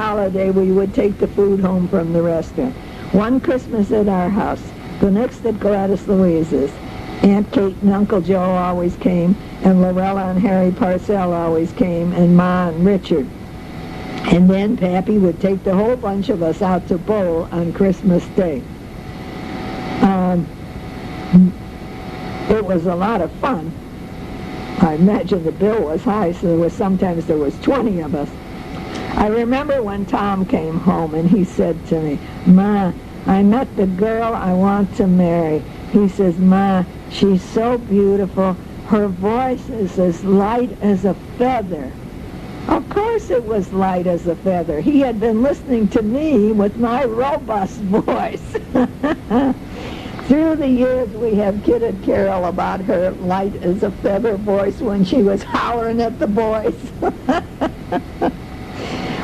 holiday, we would take the food home from the restaurant. One Christmas at our house, the next at Gladys Louise's. Aunt Kate and Uncle Joe always came, and Lorella and Harry Parcell always came, and Ma and Richard. And then Pappy would take the whole bunch of us out to bowl on Christmas Day. It was a lot of fun. I imagine the bill was high, so sometimes there was 20 of us. I remember when Tom came home and he said to me, "Ma, I met the girl I want to marry." He says, "Ma, she's so beautiful. Her voice is as light as a feather." Of course it was light as a feather. He had been listening to me with my robust voice. Through the years, we have kidded Carol about her light as a feather voice when she was hollering at the boys.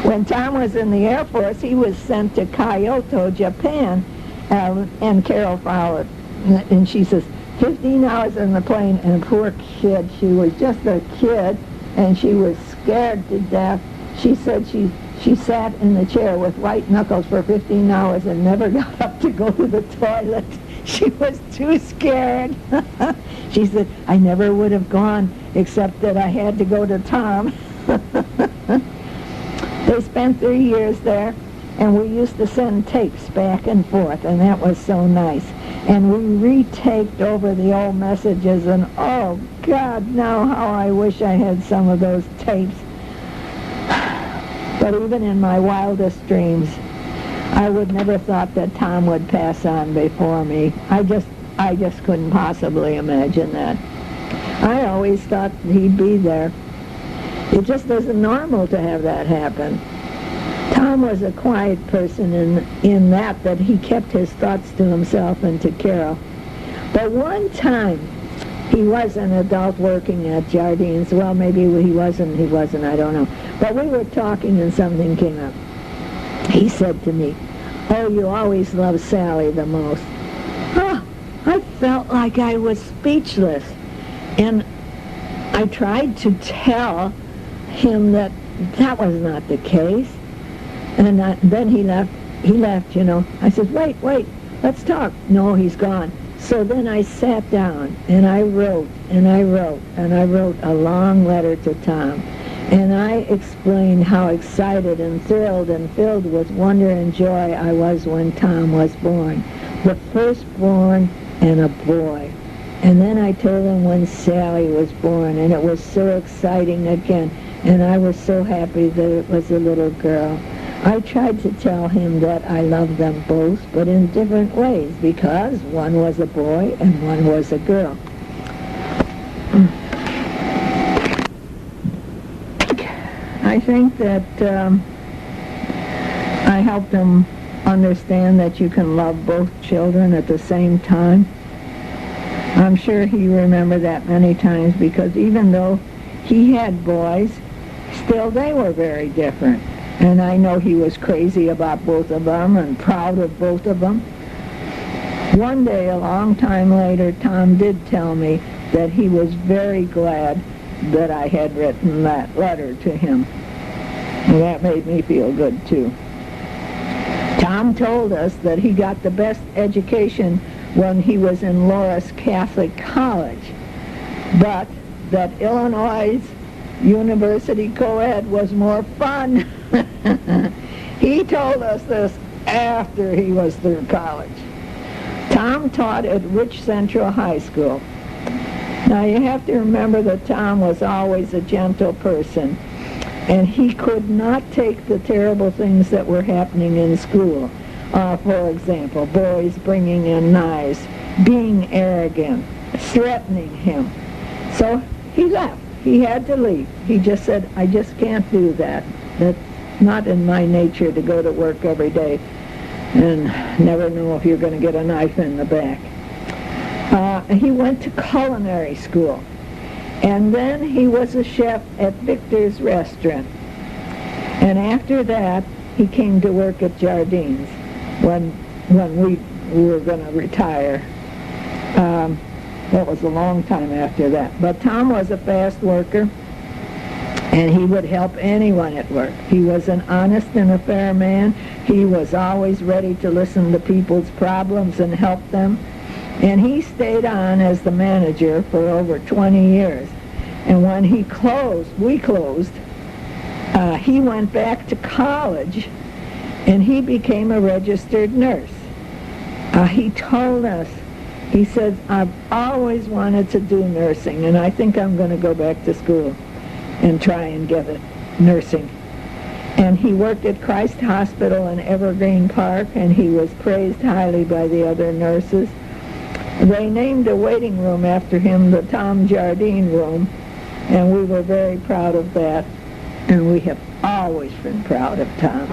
When Tom was in the Air Force, he was sent to Kyoto, Japan, and Carol followed. And she says, 15 hours in the plane, and poor kid, she was just a kid, and she was scared to death. She said she sat in the chair with white knuckles for 15 hours and never got up to go to the toilet. She was too scared. She said, "I never would have gone except that I had to go to Tom." They spent 3 years there, and we used to send tapes back and forth, and that was so nice. And we retaped over the old messages, and oh, God, now how I wish I had some of those tapes. But even in my wildest dreams, I would never thought that Tom would pass on before me. I just couldn't possibly imagine that. I always thought he'd be there. It just isn't normal to have that happen. Tom was a quiet person in that he kept his thoughts to himself and to Carol. But one time, he was an adult working at Jardines. Well, maybe he wasn't, I don't know. But we were talking and something came up. He said to me, "Oh, you always loved Sally the most." Oh, I felt like I was speechless. And I tried to tell him that was not the case. And then he left, you know. I said, wait, let's talk. No, he's gone. So then I sat down, and I wrote a long letter to Tom. And I explained how excited and thrilled and filled with wonder and joy I was when Tom was born. The firstborn and a boy. And then I told him when Sally was born, and it was so exciting again. And I was so happy that it was a little girl. I tried to tell him that I loved them both, but in different ways, because one was a boy and one was a girl. I think that I helped him understand that you can love both children at the same time. I'm sure he remembered that many times, because even though he had boys, still they were very different. And I know he was crazy about both of them and proud of both of them. One day, a long time later, Tom did tell me that he was very glad that I had written that letter to him. And that made me feel good, too. Tom told us that he got the best education when he was in Loras Catholic College, but that Illinois University co-ed was more fun. He told us this after he was through college. Tom taught at Rich Central High School. Now you have to remember that Tom was always a gentle person, and he could not take the terrible things that were happening in school. For example, boys bringing in knives, being arrogant, threatening him. So he left. He had to leave. He just said, "I just can't do that. That's not in my nature to go to work every day and never know if you're going to get a knife in the back." He went to culinary school. And then he was a chef at Victor's Restaurant. And after that, he came to work at Jardines when we were going to retire. That was a long time after that. But Tom was a fast worker, and he would help anyone at work. He was an honest and a fair man. He was always ready to listen to people's problems and help them. And he stayed on as the manager for over 20 years. And when we closed, he went back to college, and he became a registered nurse. He told us, he said, I've always wanted to do nursing, and I think I'm going to go back to school and try and get it, nursing. And he worked at Christ Hospital in Evergreen Park, and he was praised highly by the other nurses. They named a waiting room after him, the Tom Jardine room, and we were very proud of that, and we have always been proud of Tom.